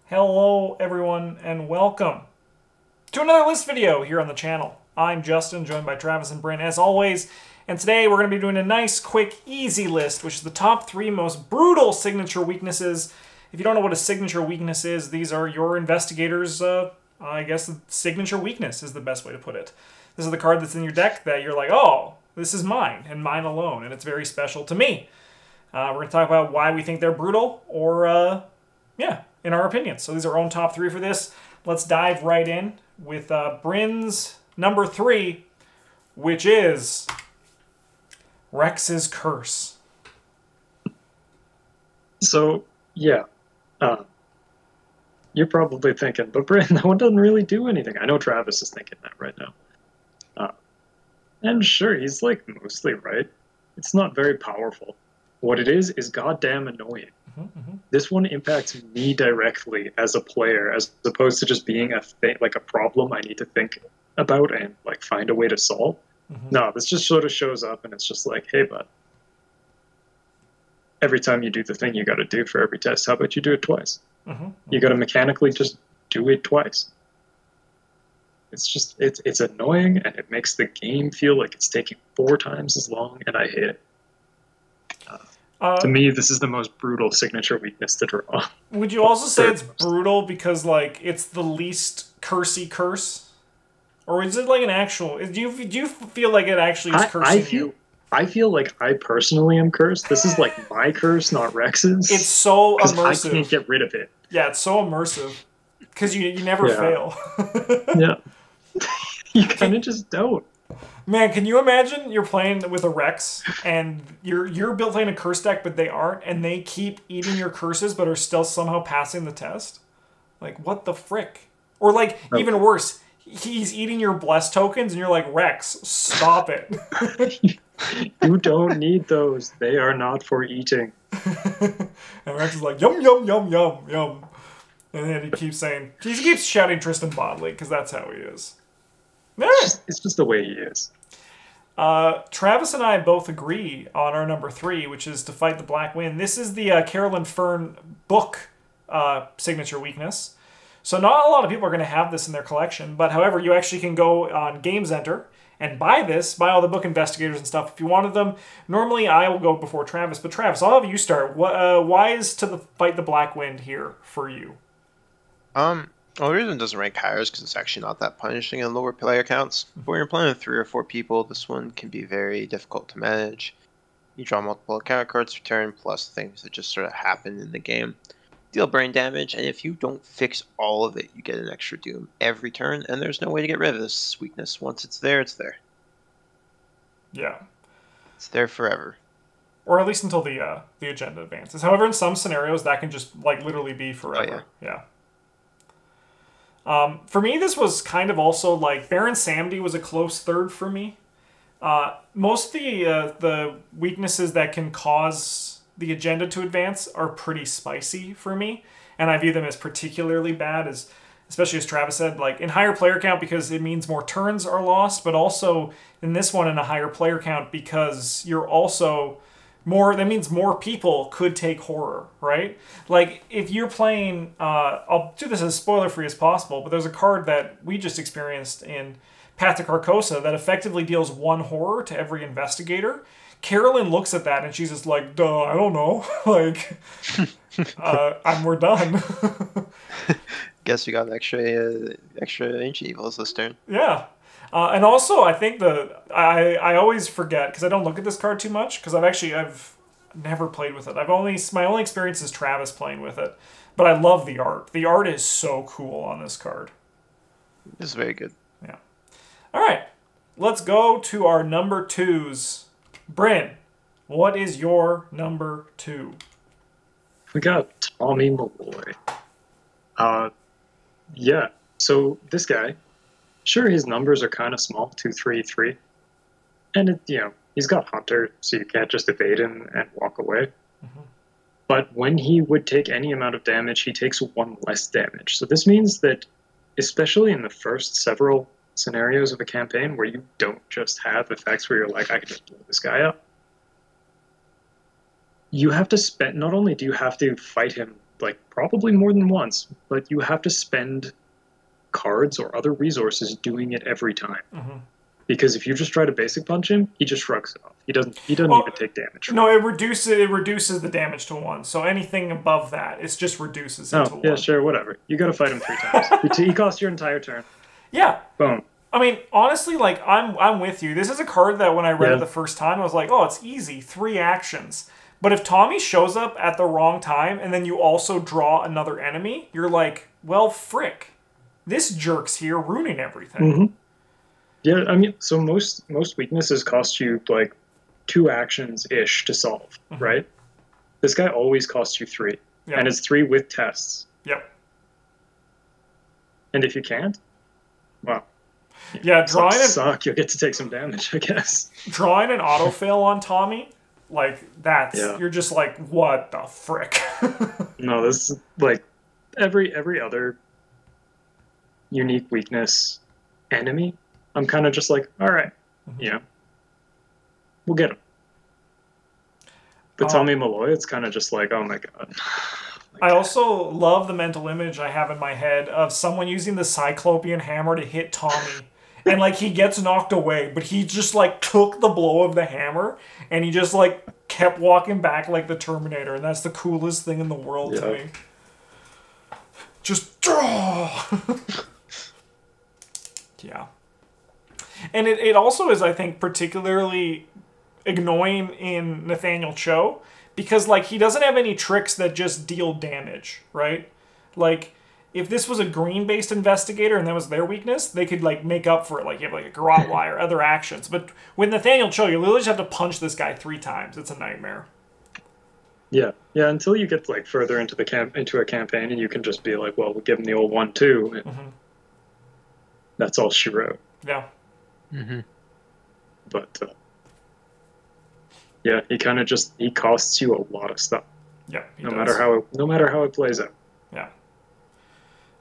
Hello everyone and welcome to another list video here on the channel. I'm Justin, joined by Travis and Bryn as always, and today we're going to be doing a nice, quick, easy list, which is the top 3 most brutal signature weaknesses. If you don't know what a signature weakness is, these are your investigator's, I guess, signature weakness is the best way to put it. This is the card that's in your deck that you're like, oh, this is mine, and mine alone, and it's very special to me. We're going to talk about why we think they're brutal, or, yeah, in our opinions. So these are our own top 3 for this. Let's dive right in with Bryn's number 3, which is Rex's Curse. So, yeah. You're probably thinking, but Bryn, that one doesn't really do anything. I know Travis is thinking that right now. And sure, he's like mostly right. It's not very powerful. What it is goddamn annoying. This one impacts me directly as a player, as opposed to just being a thing, like a problem I need to think about and like find a way to solve. No, this just sort of shows up and it's just like, hey, bud, every time you do the thing you got to do for every test, how about you do it twice? You got to mechanically just do it twice. It's just, it's annoying, and it makes the game feel like it's taking 4 times as long, and I hate it. To me, this is the most brutal signature weakness to draw. Would you also say it's brutal because, like, it's the least cursy curse? Or is it like an actual... Do you feel like it actually is cursing you? I feel like I personally am cursed. This is like my curse, not Rex's. It's so immersive. I can't get rid of it. Yeah, it's so immersive. Because you never fail. Yeah. You kind of just don't. Man, can you imagine you're playing with a Rex and you're playing a curse deck, but they aren't, and they keep eating your curses but are still somehow passing the test? Like, what the frick? Or like, even worse, he's eating your bless tokens and you're like, Rex, stop it. You don't need those. They are not for eating. And Rex is like, yum, yum, yum, yum, yum. And then he keeps shouting Tristan Bodley, because that's how he is. It's just the way he is. Travis and I both agree on our number 3, which is to fight the Black Wind. This is the Carolyn Fern book signature weakness. So not a lot of people are going to have this in their collection, but however, you actually can go on Games Enter and buy all the book investigators and stuff if you wanted them. Normally, I will go before Travis, but Travis, I'll have you start. Why is fight the Black Wind here for you? Well, the reason it doesn't rank higher is because it's actually not that punishing in lower player counts. But when you're playing with 3 or 4 people, this one can be very difficult to manage. You draw multiple encounter cards per turn, plus things that just sort of happen in the game. Deal brain damage, and if you don't fix all of it, you get an extra doom every turn, and there's no way to get rid of this weakness. Once it's there, it's there. Yeah. It's there forever. Or at least until the agenda advances. However, in some scenarios, that can just, like, literally be forever. Oh, yeah. For me, this was kind of also like Baron Samedi was a close third for me. Most of the weaknesses that can cause the agenda to advance are pretty spicy for me, and I view them as particularly bad, especially as Travis said, like in higher player count because it means more turns are lost, but also in this one in a higher player count because you're also that means more people could take horror, right? Like, if you're playing, I'll do this as spoiler-free as possible, but there's a card that we just experienced in Path to Carcosa that effectively deals 1 horror to every investigator. Carolyn looks at that and she's just like, duh, I don't know. Like, we're done. Guess we got extra ancient evils this turn. Yeah. And also, I think I always forget, because I don't look at this card too much, because I've never played with it. My only experience is Travis playing with it, but I love the art. The art is so cool on this card. It's very good. Yeah. All right, let's go to our number 2s. Bryn, what is your number 2? We got Tommy Malloy. Yeah, so this guy, sure, his numbers are kind of small, 2, 3, 3. And, he's got Hunter, so you can't just evade him and walk away. But when he would take any amount of damage, he takes 1 less damage. So this means that, especially in the first several scenarios of a campaign where you don't just have effects where you're like, I can just blow this guy up, you have to spend, not only do you have to fight him like probably more than once, but you have to spend cards or other resources doing it every time. Mm-hmm. Because if you just try to basic punch him, he just shrugs it off. He doesn't even take damage. No, it reduces the damage to 1. So anything above that, it just reduces it to 1. Yeah, sure, whatever. You gotta fight him 3 times. He costs your entire turn. Yeah. Boom. I mean, honestly, like I'm with you. This is a card that when I read it the first time, I was like, oh, it's easy, 3 actions. But if Tommy shows up at the wrong time and then you also draw another enemy, you're like, well, frick. This jerk's here ruining everything. Mm-hmm. Yeah, I mean, so most weaknesses cost you like 2 actions-ish to solve, right? This guy always costs you 3. Yep. And it's 3 with tests. Yep. And if you can't, well, yeah, drawing suck. You'll get to take some damage, I guess. Drawing an autofail on Tommy, like that's you're just like, what the frick? No, this is like every other unique weakness enemy. I'm kind of just like, all right, we'll get him. But Tommy Malloy, it's kind of just like, oh my god. I also love the mental image I have in my head of someone using the Cyclopean hammer to hit Tommy. And, like, he gets knocked away, but he just, like, took the blow of the hammer, and he just, like, kept walking back like the Terminator. And that's the coolest thing in the world to me. Just draw! Yeah. And it also is, I think, particularly annoying in Nathaniel Cho, because, like, he doesn't have any tricks that just deal damage, right? Like, if this was a green-based investigator and that was their weakness, they could, like, make up for it. Like, you have, like, a garrote wire, other actions. But with Nathaniel Cho, you literally just have to punch this guy 3 times. It's a nightmare. Yeah, until you get, like, further into a campaign and you can just be like, well, we'll give him the old 1-2, and that's all she wrote. Yeah. Mm-hmm. But, yeah, he kind of just, he costs you a lot of stuff. Yeah, no matter how it plays out. Yeah.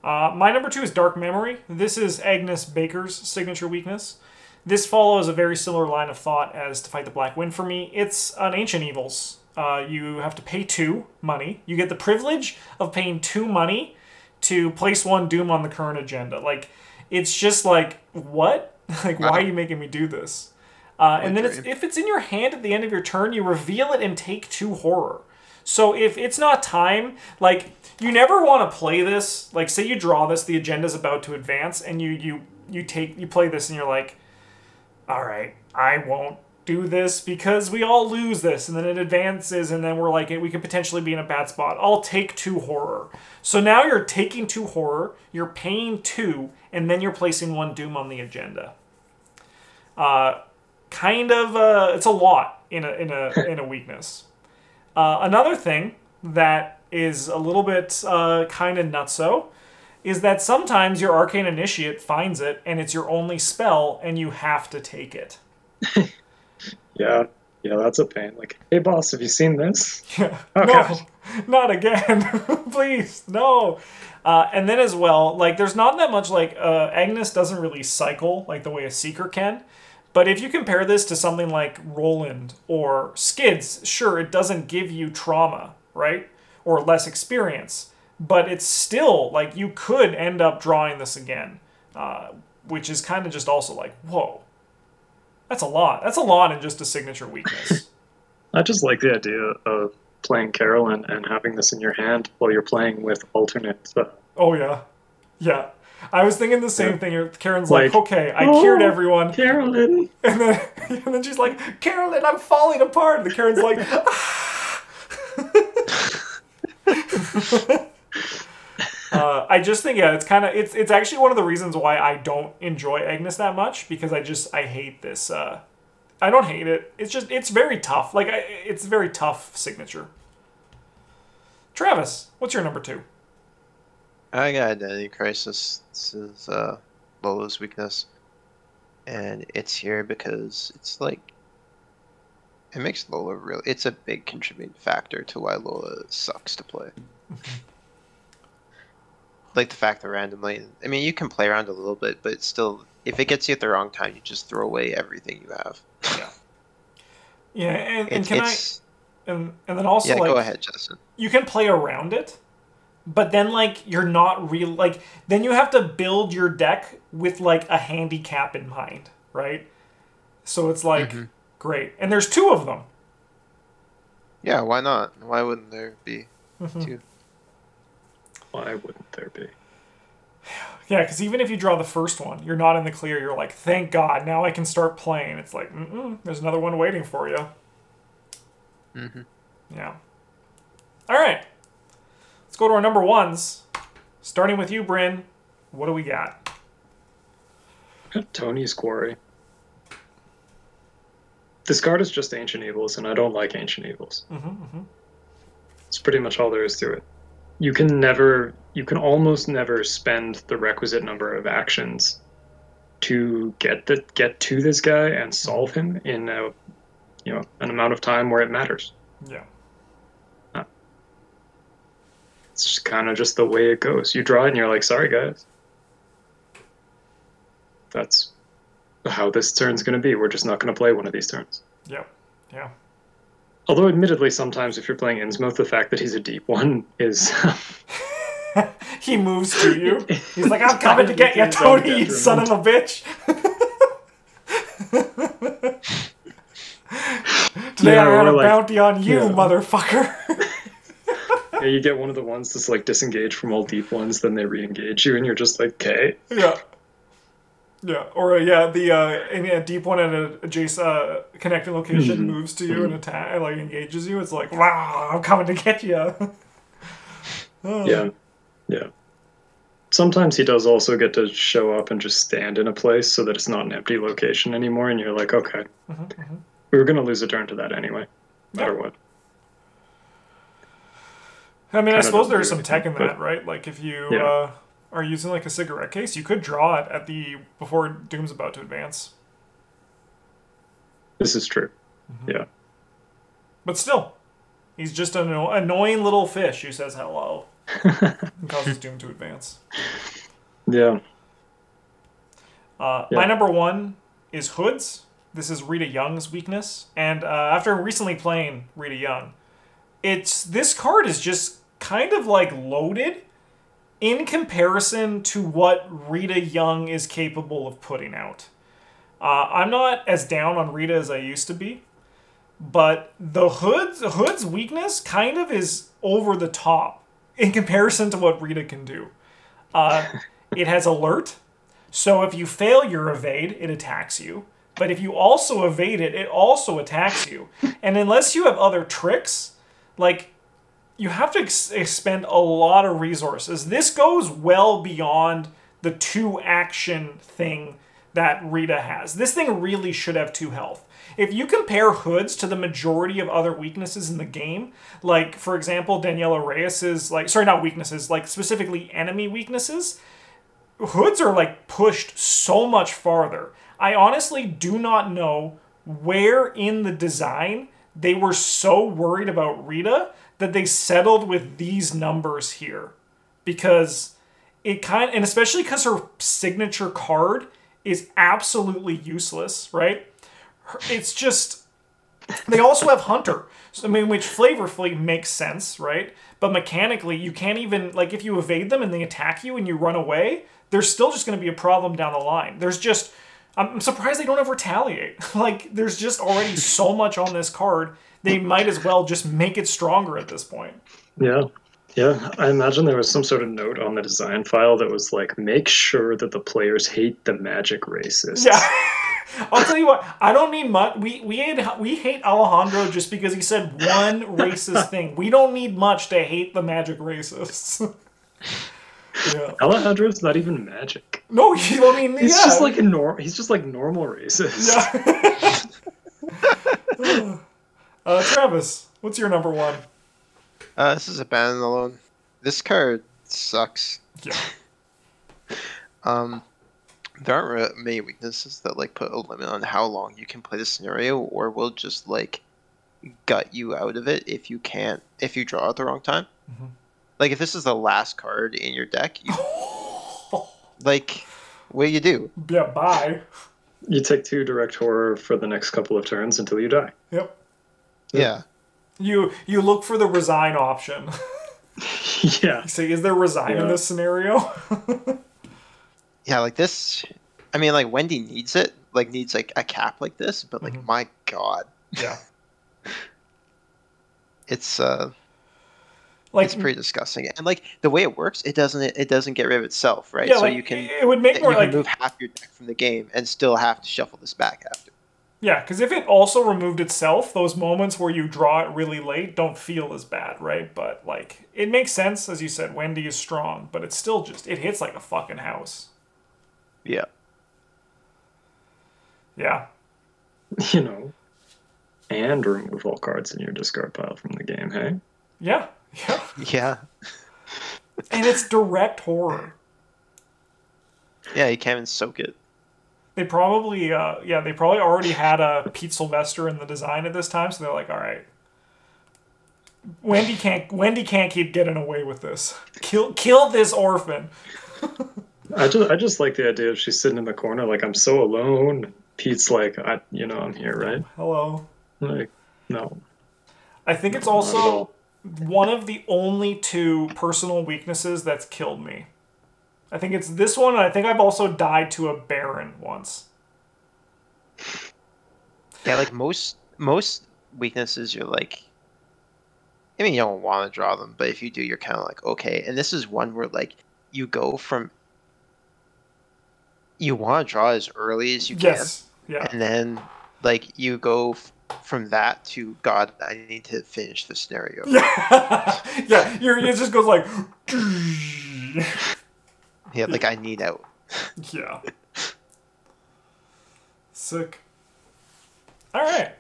My number 2 is Dark Memory. This is Agnes Baker's signature weakness. This follows a very similar line of thought as to fight the Black Wind for me. It's an Ancient Evils. You have to pay 2 money. You get the privilege of paying 2 money to place 1 Doom on the current agenda. Like, it's just like, what? Like, why are you making me do this? And then if it's in your hand at the end of your turn, you reveal it and take 2 horror. So if it's not time, like, you never want to play this. Like, say you draw this, the agenda's about to advance, and you play this, and you're like, all right, I won't do this because we all lose this, and then it advances, and then we're like, we could potentially be in a bad spot. I'll take 2 horror. So now you're taking 2 horror, you're paying 2, and then you're placing 1 Doom on the agenda. It's a lot in a weakness. Another thing that is a little bit kind of nutso is that sometimes your Arcane Initiate finds it and it's your only spell and you have to take it. Yeah, that's a pain. Like, hey boss, have you seen this? Yeah. Oh, no, gosh. Not again. Please, no. And then as well, like, there's not that much, like, Agnes doesn't really cycle like the way a Seeker can. But if you compare this to something like Roland or Skids, sure, it doesn't give you trauma, right? Or less experience. But it's still, like, you could end up drawing this again. Which is kind of just also like, whoa. That's a lot. That's a lot in just a signature weakness. I just like the idea of playing Carolyn and having this in your hand while you're playing with alternate. Oh, yeah. Yeah. I was thinking the same thing. Karen's like, okay, I cured everyone. Carolyn. And then she's like, Carolyn, I'm falling apart. And Karen's like, ah. I just think, yeah, it's actually one of the reasons why I don't enjoy Agnes that much, because I hate this. I don't hate it. It's very tough. Like, it's a very tough signature. Travis, what's your number 2? I got Identity Crisis. This is Lola's weakness. And it's here because it's like, it makes Lola really, it's a big contributing factor to why Lola sucks to play. Like the fact that randomly, I mean, you can play around a little bit, but it's still, if it gets you at the wrong time, you just throw away everything you have. Yeah. Yeah, and then also, yeah, like, go ahead, Justin. You can play around it. but then like you're not real like then you have to build your deck with like a handicap in mind, right? So it's like great. And there's 2 of them. Yeah, why not? Why wouldn't there be 2? Why wouldn't there be? Yeah, because even if you draw the first one, you're not in the clear. You're like, thank God, now I can start playing. It's like, there's another one waiting for you. Yeah. All right. Let's go to our number 1s. Starting with you, Bryn. What do we got? Tony's Quarry. This card is just Ancient Evils, and I don't like Ancient Evils. It's pretty much all there is to it. You can almost never spend the requisite number of actions to get to this guy and solve him in an amount of time where it matters. Yeah. It's just kind of just the way it goes. You draw it and you're like, sorry guys. That's how this turn's going to be. We're just not going to play one of these turns. Yep. Yeah. Although, admittedly, sometimes if you're playing Innsmouth, the fact that he's a deep one is... He moves to you. He's like, I'm coming to get you, Tony, you son of a bitch. Today I had a bounty on you, motherfucker. Yeah, you get one of the ones that's like disengage from all deep ones, then they re-engage you, and you're just like, okay. Yeah. Yeah, or a deep one at a adjacent connecting location moves to you and attack, like engages you. It's like, wow, I'm coming to get you. Yeah. Sometimes he does also get to show up and just stand in a place so that it's not an empty location anymore, and you're like, okay, we were gonna lose a turn to that anyway, no matter what. I mean, I suppose there's some tech in that, right? Like if you are using like a cigarette case, you could draw it at before Doom's about to advance. This is true. Yeah. But still, he's just an annoying little fish who says hello and causes Doom to advance. Yeah. My number 1 is Hoods. This is Rita Young's weakness, and after recently playing Rita Young, this card is just kind of like loaded in comparison to what Rita Young is capable of putting out. I'm not as down on Rita as I used to be, but the Hood's weakness kind of is over the top in comparison to what Rita can do. It has alert, so if you fail your evade, it attacks you. But if you also evade it, it also attacks you. And unless you have other tricks, like, you have to expend a lot of resources. This goes well beyond the 2-action thing that Rita has. This thing really should have 2 health. If you compare Hoods to the majority of other weaknesses in the game, like, for example, Daniela Reyes's, like, sorry, not weaknesses, like, specifically enemy weaknesses, Hoods are, like, pushed so much farther. I honestly do not know where in the design they were so worried about Rita that they settled with these numbers here. Because and especially because her signature card is absolutely useless, right? It's just, they also have Hunter, so, I mean, which flavorfully makes sense, right? But mechanically, you can't even, like, if you evade them and they attack you and you run away, there's still just going to be a problem down the line. There's just, I'm surprised they don't ever retaliate. Like, there's just already so much on this card, they might as well just make it stronger at this point. Yeah. Yeah, I imagine there was some sort of note on the design file that was like, make sure that the players hate the magic racists. Yeah. I'll tell you what, I don't need much. We hate Alejandro just because he said one racist thing. We don't need much to hate the magic racists. Yeah. Alejandro's not even magic. No, you don't mean he's just like he's just like normal racist. Yeah. Travis, what's your number 1? This is Abandon Alone. This card sucks. Yeah. There aren't many weaknesses that like put a limit on how long you can play the scenario, or will just like gut you out of it if you draw at the wrong time. Mm-hmm. Like if this is the last card in your deck, you like what do you do? Yeah, bye. You take 2 direct horror for the next couple of turns until you die. Yep. Yeah. You look for the resign option. Yeah. So is there resign in this scenario? Yeah, like this. I mean, like Wendy needs it, like needs like a cap like this, but like my God, Yeah. it's Like, it's pretty disgusting. And like the way it works, it doesn't get rid of itself, right? Yeah, so like, you can it would make more like move half your deck from the game and still have to shuffle this back after. Yeah, because if it also removed itself, those moments where you draw it really late don't feel as bad, right? But like, it makes sense, as you said. Wendy is strong, but it's still just it hits like a fucking house. Yeah. Yeah. You know, and remove all cards in your discard pile from the game. Hey. Yeah. Yeah. Yeah. And it's direct horror. Yeah, you can't even soak it. They probably, they probably already had a Pete Sylvester in the design at this time, so they're like, all right, Wendy can't keep getting away with this. Kill this orphan. I just like the idea of she's sitting in the corner like, I'm so alone. Pete's like, I'm here, right? Hello. Like, no. I think it's also one of the only 2 personal weaknesses that's killed me. I think it's this one, and I think I've also died to a Baron once. Yeah, like most weaknesses, you're like, I mean, you don't want to draw them, but if you do, you're kind of like, okay. And this is one where like you go from, you want to draw as early as you can. Yes. Yeah. And then like you go from that to, God, I need to finish the scenario. Yeah. Yeah. It just goes like. Yeah, like I need out. Yeah. Sick. All right.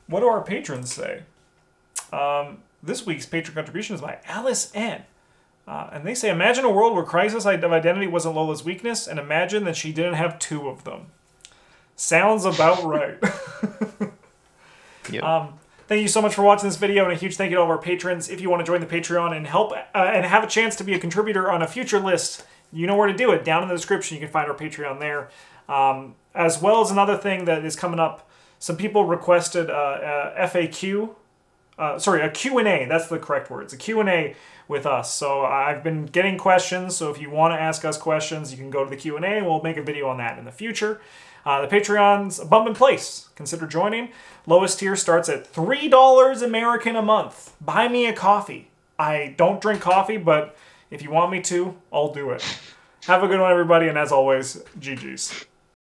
What do our patrons say? This week's patron contribution is by Alice N. And they say, imagine a world where crisis of identity wasn't Lola's weakness, and imagine that she didn't have 2 of them. Sounds about right. Yep. Thank you so much for watching this video, and a huge thank you to all of our patrons. If you want to join the Patreon and help and have a chance to be a contributor on a future list, you know where to do it. Down in the description, you can find our Patreon there. As well as another thing that is coming up, some people requested a Q&A. That's the correct word. It's a Q&A with us. So I've been getting questions, so if you want to ask us questions, you can go to the Q&A, and we'll make a video on that in the future. The Patreon's a bump in place. Consider joining. Lowest tier starts at $3 American a month. Buy me a coffee. I don't drink coffee, but if you want me to, I'll do it. Have a good one, everybody, and as always, GG's.